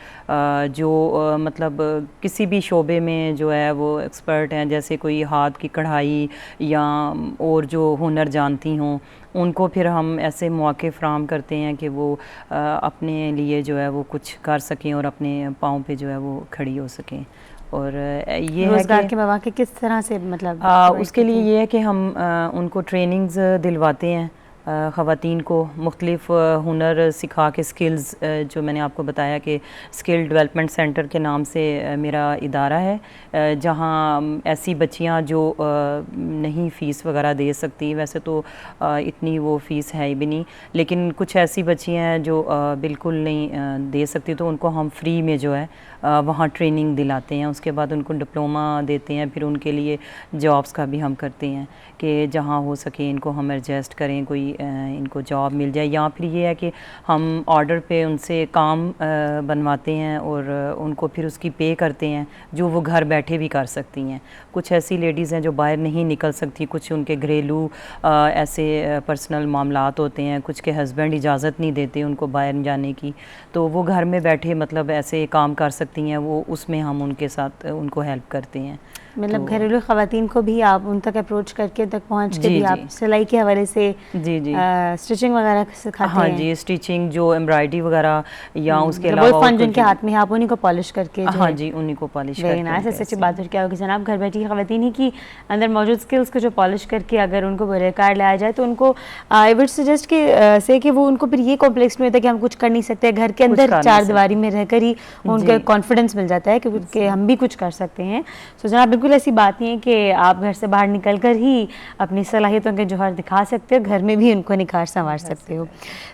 جو مطلب کسی بھی شعبے میں جو ہے وہ ایکسپرٹ ہیں, جیسے کوئی ہاتھ کی کڑھائی یا اور جو ہنر جانتی ہوں, ان کو پھر ہم ایسے مواقع فراہم کرتے ہیں کہ وہ اپنے لیے جو ہے وہ کچھ کر سکیں اور اپنے پاؤں پہ جو ہے وہ کھڑی ہو سکیں. اور یہ روزگار ہے کے مواقع کس طرح سے مطلب اس کے لیے یہ ہے کہ ہم ان کو ٹریننگز دلواتے ہیں, خواتین کو مختلف ہنر سکھا کے سکلز, جو میں نے آپ کو بتایا کہ اسکل ڈیولپمنٹ سینٹر کے نام سے میرا ادارہ ہے, جہاں ایسی بچیاں جو نہیں فیس وغیرہ دے سکتی, ویسے تو اتنی وہ فیس ہے بھی نہیں, لیکن کچھ ایسی بچیاں ہیں جو بالکل نہیں دے سکتی, تو ان کو ہم فری میں جو ہے وہاں ٹریننگ دلاتے ہیں. اس کے بعد ان کو ڈپلومہ دیتے ہیں, پھر ان کے لیے جابس کا بھی ہم کرتے ہیں کہ جہاں ہو سکے ان کو ہم ایڈجسٹ کریں, کوئی ان کو جاب مل جائے, یا پھر یہ ہے کہ ہم آرڈر پہ ان سے کام بنواتے ہیں اور ان کو پھر اس کی پے کرتے ہیں, جو وہ گھر بیٹھے بھی کر سکتی ہیں. کچھ ایسی لیڈیز ہیں جو باہر نہیں نکل سکتی, کچھ ان کے گھریلو ایسے پرسنل معاملات ہوتے ہیں, کچھ کے ہسبینڈ اجازت نہیں دیتے ان کو باہر جانے کی, تو وہ گھر میں بیٹھے مطلب ایسے کام کر سکتی ہیں, وہ اس میں ہم ان کے ساتھ ان کو ہیلپ کرتے ہیں. مطلب گھریلو خواتین کو بھی آپ ان تک اپروچ کر کے تک پہنچ کے بھی آپ سلائی کے حوالے سے اسٹیچنگ وغیرہ سکھاتے ہیں؟ ہاں جی, اسٹیچنگ جو ایمبرائڈری وغیرہ, یا اس کے علاوہ وہ فن جن کے ہاتھ میں آپ انہیں کو پالش کر کے, ہاں جی انہیں کو پالش کر کے. Very nice. ایسی اچھی بات کیا ہوگی جناب, گھر بیٹھی خواتین ہی کی اندر موجود اسکلس کو جو پالش کر کے اگر ان کو بروئے کار لایا جائے, تو ان کو آئی وڈ سجیسٹ کہ وہ ان کو پھر یہ کمپلیکس نہیں ہوتا کہ ہم کچھ کر نہیں سکتے, گھر کے اندر چار دیواری میں رہ کر ہی ان کا کانفیڈنس مل جاتا ہے کہ ہم بھی کچھ کر سکتے ہیں. سو جناب بالکل ایسی بات نہیں ہے کہ آپ گھر سے باہر نکل کر ہی اپنی صلاحیتوں کے جوہر دکھا سکتے ہو, گھر میں بھی ان کو نکھار سنوار سکتے ہو.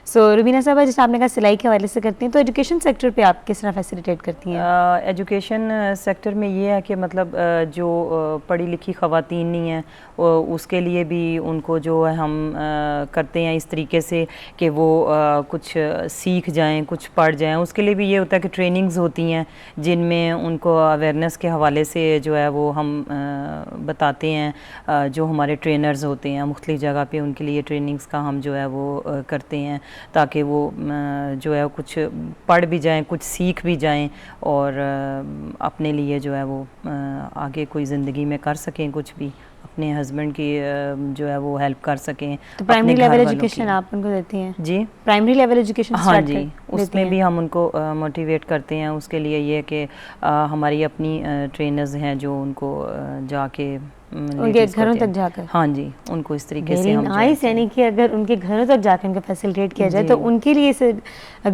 سو روبینہ صاحبہ, جیسے آپ نے کہا سلائی کے حوالے سے کرتی ہیں, تو ایجوکیشن سیکٹر پہ آپ کس طرح فیسیلیٹیٹ کرتی ہیں؟ ایجوکیشن سیکٹر میں یہ ہے کہ مطلب جو پڑھی لکھی خواتین نہیں ہیں, اس کے لیے بھی ان کو جو ہے ہم کرتے ہیں اس طریقے سے کہ وہ کچھ سیکھ جائیں, کچھ پڑھ جائیں. اس کے لیے بھی یہ ہوتا ہے کہ ٹریننگز ہوتی ہیں جن میں ان کو اویئرنیس کے حوالے سے جو ہے وہ ہم بتاتے ہیں, جو ہمارے ٹرینرز ہوتے ہیں مختلف جگہ پہ, ان کے لیے ٹریننگز کا ہم جو ہے وہ کرتے ہیں, تاکہ وہ جو ہے کچھ پڑھ بھی جائیں, کچھ سیکھ بھی جائیں, اور اپنے لیے جو ہے وہ آگے کوئی زندگی میں کر سکیں, کچھ بھی اپنے ہسبینڈ کی جو ہے وہ ہیلپ کر سکیں. تو پرائمری لیول ایجوکیشن آپ ان کو دیتی ہیں؟ جی پرائمری لیول ایجوکیشن, ہاں جی, اس میں بھی ہم ان کو موٹیویٹ کرتے ہیں. اس کے لیے یہ کہ ہماری اپنی ٹرینرز ہیں جو ان کو جا کے ان کے گھروں تک جا کر, ہاں جی, ان کو اس طریقے سے ہم نائس, یعنی کہ اگر ان کے گھروں تک جا کے ان کو فیسیلیٹیٹ کیا جائے تو ان کے لیے اسے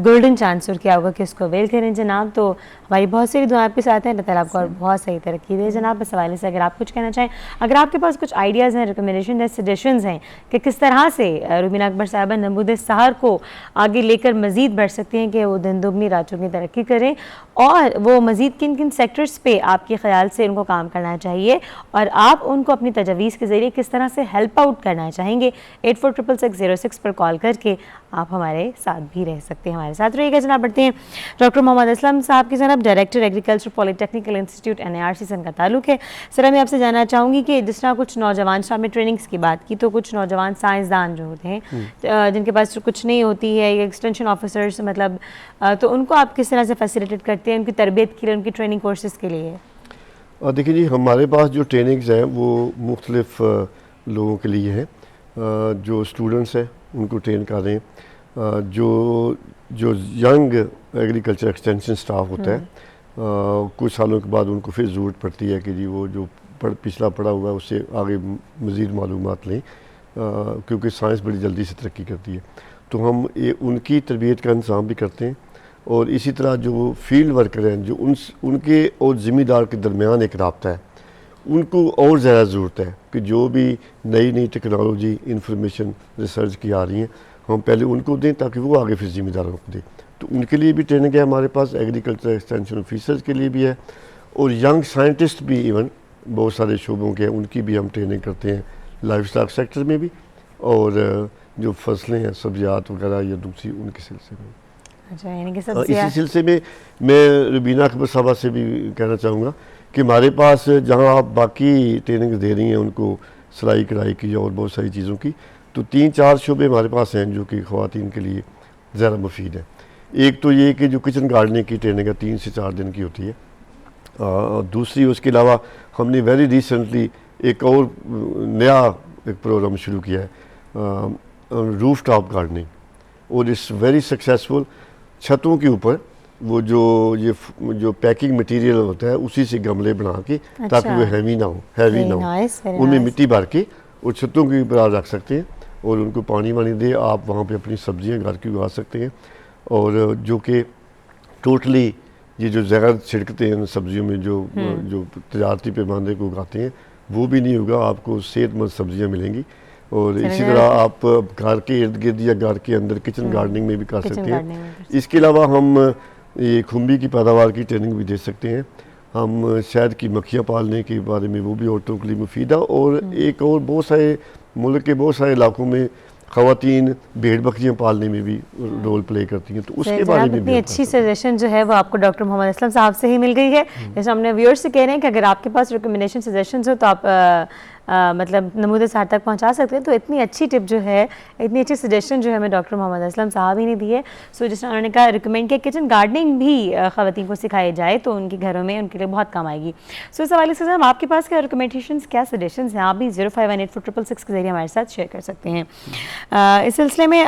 گولڈن چانس اور کیا ہوگا کہ اس کو اویل کریں جناب. تو ہماری بہت ساری دعائیں آپ کے ساتھ ہیں, اللہ تعالیٰ آپ کو اور بہت صحیح ترقی دے جناب. اس حوالے سے اگر آپ کچھ کہنا چاہیں, اگر آپ کے پاس کچھ آئیڈیاز ہیں, ریکمنڈیشن ہیں, سجیشنز ہیں کہ کس طرح سے روبینہ اکبر صاحبہ نمود سحر کو آگے لے کر مزید بڑھ سکتے ہیں کہ وہ دن دگنی رات چوگنی ترقی کریں, اور وہ مزید کن کن سیکٹرز پہ آپ کے خیال سے ان کو کام کرنا چاہیے, اور آپ ان کو اپنی تجاویز کے ذریعے کس طرح سے ہیلپ آؤٹ کرنا چاہیں گے, 846606 پر کال کر کے آپ ہمارے ساتھ بھی رہ سکتے ہیں. ہمارے ساتھ رہیے گا جناب. بڑھتے ہیں ڈاکٹر محمد اسلم صاحب کی جناب, ڈائریکٹر ایگریکلچر پولی ٹیکنیکل انسٹیٹیوٹ NIRC سے ان کا تعلق ہے. سر میں آپ سے جاننا چاہوں گی کہ جس طرح کچھ نوجوان, شام میں ٹریننگز کی بات کی, تو کچھ نوجوان سائنسدان جو ہوتے ہیں جن کے پاس کچھ نہیں ہوتی ہے, یا ایکسٹینشن آفیسرس مطلب, تو ان کو آپ کس طرح سے فیسیلیٹیٹ کرتے ہیں ان کی تربیت کے لیے, ان کی ٹریننگ کورسز کے لیے؟ دیکھیں جی, ہمارے پاس جو ٹریننگز ہیں وہ مختلف لوگوں کے لیے ہیں. جو اسٹوڈنٹس ہیں ان کو ٹرین کر رہے ہیں, جو ینگ ایگریکلچر ایکسٹینشن سٹاف ہوتا ہے کچھ سالوں کے بعد ان کو پھر ضرورت پڑتی ہے کہ جی وہ جو پچھلا پڑھا ہوا ہے اس سے آگے مزید معلومات لیں کیونکہ سائنس بڑی جلدی سے ترقی کرتی ہے. تو ہم ان کی تربیت کا انتظام بھی کرتے ہیں اور اسی طرح جو فیلڈ ورکر ہیں جو ان کے اور ذمہ دار کے درمیان ایک رابطہ ہے ان کو اور زیادہ ضرورت ہے کہ جو بھی نئی ٹیکنالوجی انفارمیشن ریسرچ کی آ رہی ہیں ہم پہلے ان کو دیں تاکہ وہ آگے پھر ذمہ داروں کو دیں. تو ان کے لیے بھی ٹریننگ ہے ہمارے پاس, ایگریکلچر ایکسٹینشن آفیسرز کے لیے بھی ہے اور ینگ سائنٹسٹ بھی ایون بہت سارے شعبوں کے ہیں ان کی بھی ہم ٹریننگ کرتے ہیں لائف اسٹاک سیکٹر میں بھی اور جو فصلیں ہیں سبزیات وغیرہ یا دوسری ان کے سلسلے میں. اچھا یعنی کہ اسی سلسلے میں روبینہ اکبر صاحبہ سے بھی کہنا چاہوں گا کہ ہمارے پاس جہاں آپ باقی ٹریننگ دے رہی ہیں ان کو سلائی کڑھائی کی اور بہت ساری چیزوں کی تو 3-4 شعبے ہمارے پاس ہیں جو کہ خواتین کے لیے زیادہ مفید ہیں. ایک تو یہ کہ جو کچن گارڈننگ کی ٹریننگ ہے 3 سے 4 دن کی ہوتی ہے. دوسری اس کے علاوہ ہم نے ویری ریسنٹلی ایک اور نیا ایک پروگرام شروع کیا ہے روف ٹاپ گارڈننگ اور اٹس ویری سکسیزفل. چھتوں کے اوپر وہ جو پیکنگ مٹیریل ہوتا ہے اسی سے گملے بنا کے تاکہ وہ ہیوی نہ ہو ان میں مٹی بھر کے اور چھتوں کے اوپر آپ رکھ سکتے ہیں اور ان کو پانی وانی دے آپ وہاں پہ اپنی سبزیاں گھر کی اگا سکتے ہیں اور جو کہ ٹوٹلی یہ جو زہر چھڑکتے ہیں سبزیوں میں جو تجارتی پیمانے کو اگاتے ہیں وہ بھی نہیں ہوگا, آپ کو صحت مند سبزیاں ملیں گی. اور اسی طرح آپ گھر کے ارد گرد یا گھر کے اندر کچن گارڈننگ میں بھی کر سکتے ہیں. اس کے علاوہ ہم یہ کھمبی کی پیداوار کی ٹریننگ بھی دے سکتے ہیں. ہم شہد کی مکھیاں پالنے کے بارے میں وہ بھی عورتوں کے لیے مفید ہے اور ایک اور بہت سارے ملک کے بہت سارے علاقوں میں خواتین بھیڑ بکریاں پالنے میں بھی رول پلے کرتی ہیں تو اس کے بارے میں بھی اچھی سجیشن جو ہے وہ آپ کو ڈاکٹر محمد اسلم صاحب سے ہی مل گئی ہے. جیسے ہم نے ویورز سے کہہ رہے ہیں کہ اگر آپ کے پاس ریکمنڈیشن سجیشنز ہو تو آپ مطلب نمود سار تک پہنچا سکتے ہیں. تو اتنی اچھی ٹپ جو ہے اتنی اچھی سجیشن جو ہے ہمیں ڈاکٹر محمد اسلم صاحب ہی نے دی ہے. سو جس طرح انہوں نے کہا ریکمینڈ کیا کچن گارڈننگ بھی خواتین کو سکھائی جائے تو ان کے گھروں میں ان کے لیے بہت کام آئے گی. سو اس حوالے سے آپ کے پاس کیا ریکمنڈیشنز کیا سجیشنز ہیں آپ بھی 05184666 کے ذریعے ہمارے ساتھ شیئر کر سکتے ہیں. اس سلسلے میں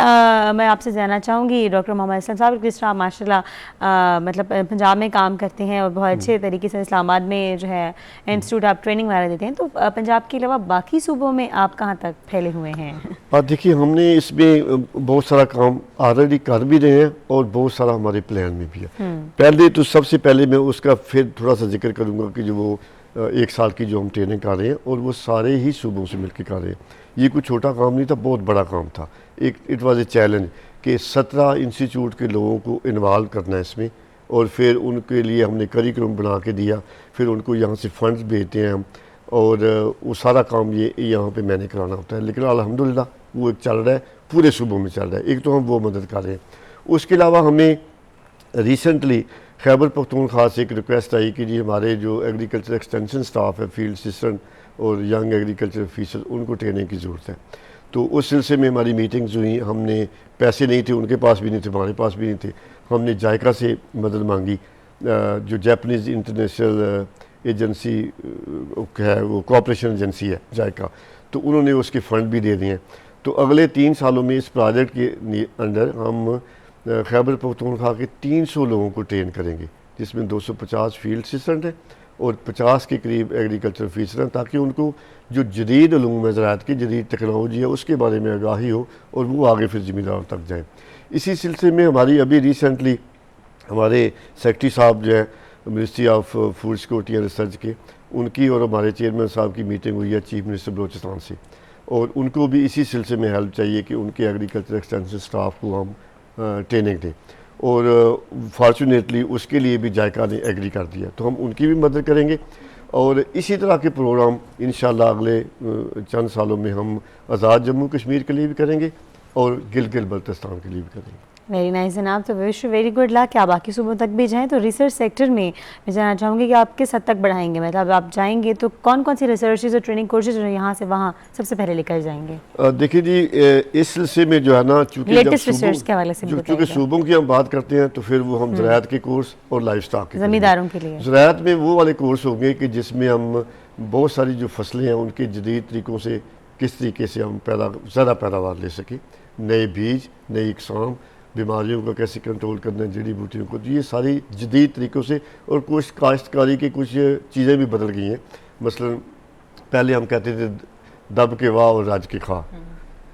میں آپ سے جاننا چاہوں گی ڈاکٹر محمد اسلم صاحب جس طرح ماشاء اللہ مطلب پنجاب میں کام کرتے ہیں اور بہت اچھے طریقے سے اسلام آباد میں جو ہے انسٹیٹیوٹ آپ ٹریننگ وغیرہ دیتے ہیں تو پنجاب کے علاوہ باقی صوبوں میں آپ کہاں تک پھیلے ہوئے ہیں؟ دیکھیے ہم نے اس میں بہت سارا کام آلریڈی کر بھی رہے ہیں اور بہت سارا ہمارے پلان میں بھی ہے. پہلے تو سب سے پہلے میں اس کا پھر تھوڑا سا ذکر کروں گا کہ جو وہ 1 سال کی جو ہم ٹریننگ کر رہے ہیں اور وہ سارے ہی صوبوں سے مل کے کر رہے ہیں. یہ کوئی چھوٹا کام نہیں تھا, بہت بڑا کام تھا. اٹ واز اے چیلنج کہ 17 انسٹیٹیوٹ کے لوگوں کو انوالو کرنا ہے اس میں اور پھر ان کے لیے ہم نے کریکولم بنا کے دیا, پھر ان کو یہاں سے فنڈز بھیجتے ہیں ہم اور وہ سارا کام یہ یہاں پہ میں نے کرانا ہوتا ہے. لیکن الحمدللہ وہ ایک چل رہا ہے, پورے صوبوں میں چل رہا ہے. ایک تو ہم وہ مدد کر رہے ہیں. اس کے علاوہ ہمیں ریسنٹلی خیبر پختونخوا سے ایک ریکویسٹ آئی کہ جی ہمارے جو ایگریکلچر ایکسٹینشن سٹاف ہے فیلڈ اسسٹنٹ اور ینگ ایگریکلچر آفیسر ان کو ٹریننگ کی ضرورت ہے. تو اس سلسلے میں ہماری میٹنگز ہوئی. ہم نے پیسے نہیں تھے, ان کے پاس بھی نہیں تھے, ہمارے پاس بھی نہیں تھے. ہم نے جائکا سے مدد مانگی جو جاپنیز انٹرنیشنل ایجنسی ہے, وہ کوآپریشن ایجنسی ہے جائکا, تو انہوں نے اس کے فنڈ بھی دے دیے ہیں. تو اگلے 3 سالوں میں اس پروجیکٹ کے انڈر ہم خیبر پختونخوا کے 300 لوگوں کو ٹرین کریں گے جس میں 250 فیلڈ اسسٹنٹ ہیں اور 50 کے قریب ایگریکلچر آفیسر ہیں تاکہ ان کو جو جدید علوم زراعت کی جدید ٹیکنالوجی ہے اس کے بارے میں آگاہی ہو اور وہ آگے پھر ذمہ داروں تک جائیں. اسی سلسلے میں ہماری ابھی ریسنٹلی ہمارے سیکرٹری صاحب جو ہیں ministry of food security and research کے, ان کی اور ہمارے چیئرمین صاحب کی میٹنگ ہوئی ہے چیف منسٹر بلوچستان سے اور ان کو بھی اسی سلسلے میں ہیلپ چاہیے کہ ان کے ایگریکلچر ایکسٹینشن سٹاف کو ہم ٹریننگ دیں اور فارچونیٹلی اس کے لیے بھی جائکا نے ایگری کر دیا تو ہم ان کی بھی مدد کریں گے. اور اسی طرح کے پروگرام انشاءاللہ اگلے چند سالوں میں ہم آزاد جموں کشمیر کے لیے بھی کریں گے اور گلگت بلتستان کے لیے بھی کریں گے. ویری نائس جناب. تو وش ویری گڈ لک کہ آپ باقی صوبوں تک بھی جائیں. تو ریسرچ سیکٹر میں جاننا چاہوں گی کہ آپ کس حد تک بڑھائیں گے, مطلب آپ جائیں گے تو کون کون سی ریسرچز اور ٹریننگ کورسز جو یہاں سے وہاں سب سے پہلے لے کر جائیں گے؟ دیکھیے جی اس سلسلے میں جو ہے نا چونکہ صوبوں کی ہم بات کرتے ہیں تو پھر وہ ہم زراعت کے کورس اور لائف اسٹاک کے زمینداروں کے لیے زراعت میں وہ والے کورس ہوں گے کہ جس میں ہم بہت ساری جو فصلیں ہیں ان کے جدید طریقوں سے کس طریقے سے ہم زیادہ پیداوار لے سکیں. نئے بیج، نئی اقسام، بیماریوں کا کیسے کنٹرول کرنا ہے، جڑی بوٹیوں کو، یہ ساری جدید طریقوں سے. اور کچھ کاشتکاری کی کچھ چیزیں بھی بدل گئی ہیں. مثلا پہلے ہم کہتے تھے دب کے واہ اور رج کے کھا.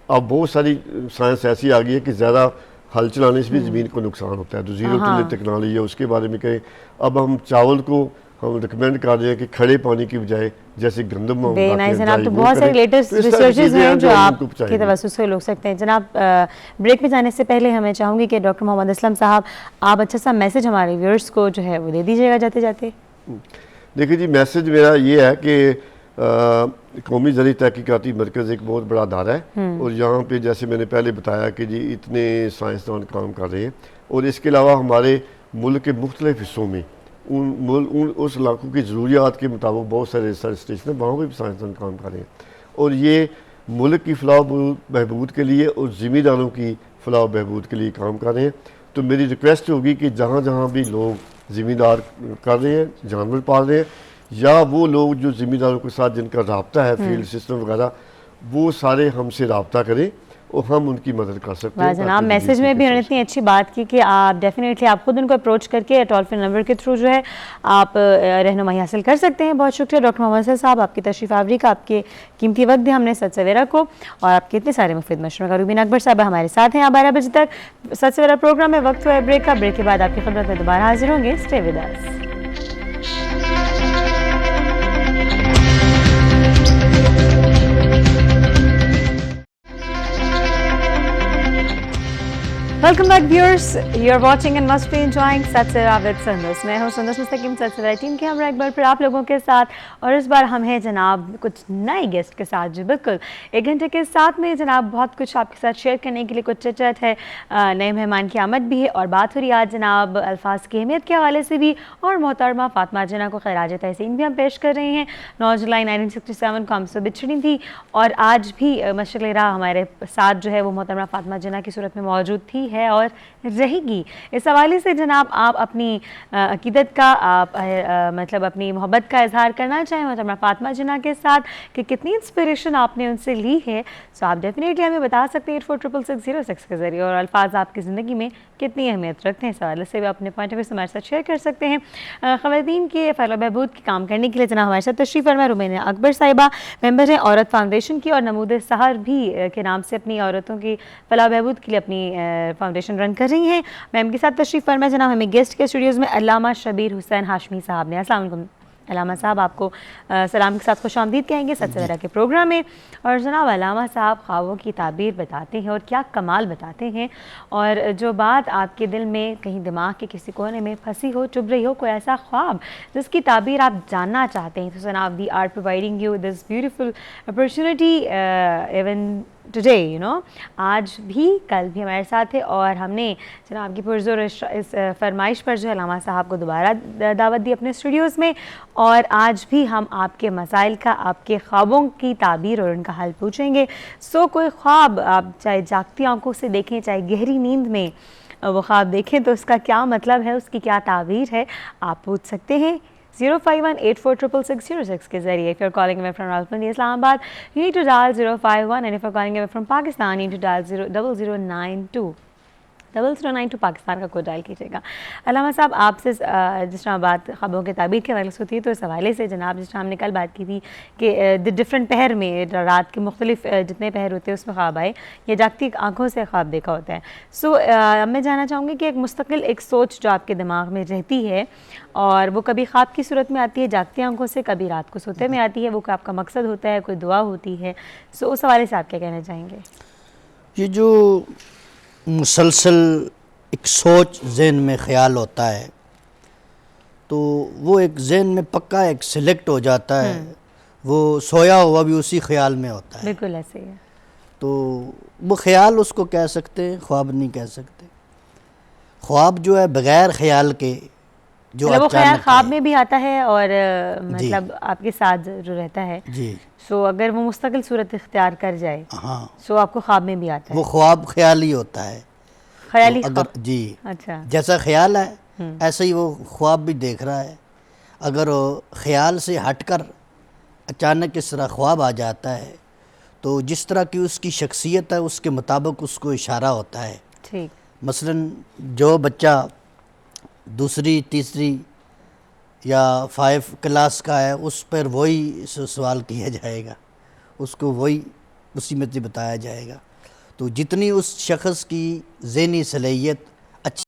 اب بہت ساری سائنس ایسی آ گئی ہے کہ زیادہ ہل چلانے سے بھی زمین کو نقصان ہوتا ہے. تو زیرو ٹل ٹیکنالوجی ہے، اس کے بارے میں کہیں. اب ہم چاول کو ہم ریکمینڈ کر رہے ہیں کہ کھڑے پانی کی بجائے جیسے گندم ہم ویری نائس جناب. تو وہ بہت سارے کریں. لیٹسٹ تو اس طرح کی ریسرچز چیزیں ہیں جو ہم آپ ان کو پہنچائیں کے گے. توسط سے لوگ سکتے ہیں. جناب بریک میں جانے سے پہلے ہمیں چاہوں گی کہ ڈاکٹر محمد اسلم صاحب آپ اچھا سا میسج ہمارے ویورز کو جو ہے وہ دے دیجیے گا جاتے جاتے. دیکھیں جی، میسج میرا یہ ہے کہ قومی زرعی تحقیقاتی مرکز ایک بہت بڑا ادارہ ہے، اور یہاں پہ جیسے میں نے پہلے بتایا کہ جی اتنے سائنسدان کام کر رہے ہیں. اور اس کے علاوہ ہمارے ملک کے مختلف حصوں میں اس علاقوں کی ضروریات کے مطابق بہت سارے ریسرچ اسٹیشن ہیں، وہاں پہ بھی سائنسدان کام کر رہے ہیں. اور یہ ملک کی فلاح و بہبود کے لیے اور ذمہ داروں کی فلاح و بہبود کے لیے کام کر رہے ہیں. تو میری ریکویسٹ ہوگی کہ جہاں جہاں بھی لوگ ذمہ دار کر رہے ہیں، جانور پال رہے ہیں، یا وہ لوگ جو ذمہ داروں کے ساتھ جن کا رابطہ ہے فیلڈ سسٹم وغیرہ، وہ سارے ہم سے رابطہ کریں اور ہم ان کی مدد کر سکتے ہیں. واہ جناب، میسج میں بھی انہوں نے اتنی اچھی بات کی کہ آپ ڈیفینیٹلی آپ خود ان کو اپروچ کر کے ٹول فری نمبر کے تھرو جو ہے آپ رہنمائی حاصل کر سکتے ہیں. بہت شکریہ ڈاکٹر محمد صاحب آپ کی تشریف آوری کا، آپ کے قیمتی وقت دیا ہم نے سچ سویرا کو، اور آپ کے اتنے سارے مفید مشورے کا. روبین اکبر صاحب ہمارے ساتھ ہیں 12 بجے تک سچ سویرا پروگرام میں. وقت ہوا ہے بریک کا. بریک کے بعد آپ کی خدمت میں دوبارہ حاضر ہوں گے. Stay with us. Welcome back viewers, you are watching and must be enjoying سچ سویرا ود سندس. میں ہوں سندس مستقیم سچ سویرا ٹیم کے ہمراہ ایک بار پھر آپ لوگوں کے ساتھ، اور اس بار ہم ہیں جناب کچھ نئے گیسٹ کے ساتھ. جی بالکل، 1 گھنٹے کے ساتھ میں جناب بہت کچھ آپ کے ساتھ شیئر کرنے کے لیے کچھ چٹ ہے. نئے مہمان کی آمد بھی ہے، اور بات ہو رہی آج جناب الفاظ کی اہمیت کے حوالے سے بھی، اور محترمہ فاطمہ جناح کو خراج تحسین بھی ہم پیش کر رہے ہیں. 9 جولائی 1967 کو ہم سے بچھڑی تھی، اور آج بھی مشرق راہ ہمارے ساتھ جو ہے وہ محترمہ فاطمہ جناح کی صورت میں موجود تھی، ہے اور رہے گی. اس حوالے سے جناب آپ اپنی عقیدت کا، آپ مطلب اپنی محبت کا اظہار کرنا چاہیں محترمہ فاطمہ جناح کے ساتھ کہ کتنی انسپریشن آپ نے ان سے لی ہے، سو آپ ڈیفینیٹلی ہمیں بتا سکتے ہیں 846606 کے ذریعے. اور الفاظ آپ کی زندگی میں کتنی اہمیت رکھتے ہیں، اس حوالے سے بھی اپنے پوائنٹ آف ویو ہمارے ساتھ شیئر کر سکتے ہیں. خواتین کے فلاح و بہبود کے کام کرنے کے لیے جناب ہمارے ساتھ تشریف فرما روبین اکبر صاحبہ ممبر ہیں عورت فاؤنڈیشن کی، اور نمود سحر بھی کے نام سے اپنی عورتوں کی فلاح و بہبود کے لیے اپنی فاؤنڈیشن رن کر رہی ہیں. میم کے ساتھ تشریف فرما جناب ہمیں گیسٹ کے اسٹوڈیوز میں علامہ شبیر حسین ہاشمی صاحب نے. السلام علیکم علامہ صاحب، آپ کو سلام کے ساتھ خوش آمدید کہیں گے سچ سویرا کے پروگرام میں. اور جناب علامہ صاحب خوابوں کی تعبیر بتاتے ہیں، اور کیا کمال بتاتے ہیں. اور جو بات آپ کے دل میں کہیں دماغ کے کسی کونے میں پھنسی ہو، چبھ رہی ہو، کوئی ایسا خواب جس کی تعبیر آپ جاننا چاہتے ہیں، تو جناب they are providing you this beautiful opportunity even today, you know. آج بھی کل بھی ہمارے ساتھ ہے، اور ہم نے جناب کی پرزور اس فرمائش پر جو ہے علامہ صاحب کو دوبارہ دعوت دی اپنے اسٹوڈیوز میں. اور آج بھی ہم آپ کے مسائل کا، آپ کے خوابوں کی تعبیر اور ان کا حل پوچھیں گے. سو کوئی خواب آپ چاہے جاگتی آنکھوں سے دیکھیں، چاہے گہری نیند میں وہ خواب دیکھیں، تو اس کا کیا مطلب ہے، اس کی کیا تعبیر ہے، آپ پوچھ سکتے ہیں 051846606 کے ذریعے. If you're calling away from Rawalpindi, Islamabad, you need to dial 051, and if you're calling away from Pakistan, you need to dial 0092. 0092 Pakistan کا کوڈ ڈائل کیجیے گا. علامہ صاحب، آپ سے جس طرح بات خوابوں کے تعبیر کے حوالے سے ہوتی ہے، تو اس حوالے سے جناب جس طرح ہم نے کل بات کی تھی کہ ڈفرینٹ پہر میں، رات کے مختلف جتنے پہر ہوتے ہیں اس میں خواب آئے یا جاگتی آنکھوں سے خواب دیکھا ہوتا ہے. سو میں جاننا چاہوں گی کہ ایک مستقل ایک سوچ جو آپ کے دماغ میں رہتی ہے، اور وہ کبھی خواب کی صورت میں آتی ہے جاگتی آنکھوں سے، کبھی رات کو سوتے میں آتی ہے، وہ آپ کا مقصد ہوتا ہے، کوئی دعا ہوتی ہے. سو اس حوالے سے آپ کیا کہنا چاہیں گے؟ یہ جو مسلسل ایک سوچ ذہن میں خیال ہوتا ہے، تو وہ ایک ذہن میں پکا ایک سلیکٹ ہو جاتا ہے، وہ سویا ہوا بھی اسی خیال میں ہوتا ہے. بالکل ایسے ہی ہے. تو وہ خیال اس کو کہہ سکتے ہیں، خواب نہیں کہہ سکتے. خواب جو ہے بغیر خیال کے جو وہ خیال اچانک خواب میں بھی آتا ہے، اور مطلب آپ کے ساتھ جو رہتا ہے. جی. سو اگر وہ مستقل صورت اختیار کر جائے، ہاں، سو آپ کو خواب میں بھی آتا ہے. وہ خواب خیالی ہوتا ہے. خیالی اگر خواب. جی، اچھا. جیسا خیال ہے ایسے ہی وہ خواب بھی دیکھ رہا ہے. اگر خیال سے ہٹ کر اچانک اس طرح خواب آ جاتا ہے تو جس طرح کی اس کی شخصیت ہے اس کے مطابق اس کو اشارہ ہوتا ہے. ٹھیک. مثلاً جو بچہ دوسری تیسری یا 5 کلاس کا ہے اس پر وہی سوال کیا جائے گا, اس کو وہی اسی میں بتایا جائے گا. تو جتنی اس شخص کی ذہنی صلاحیت اچھی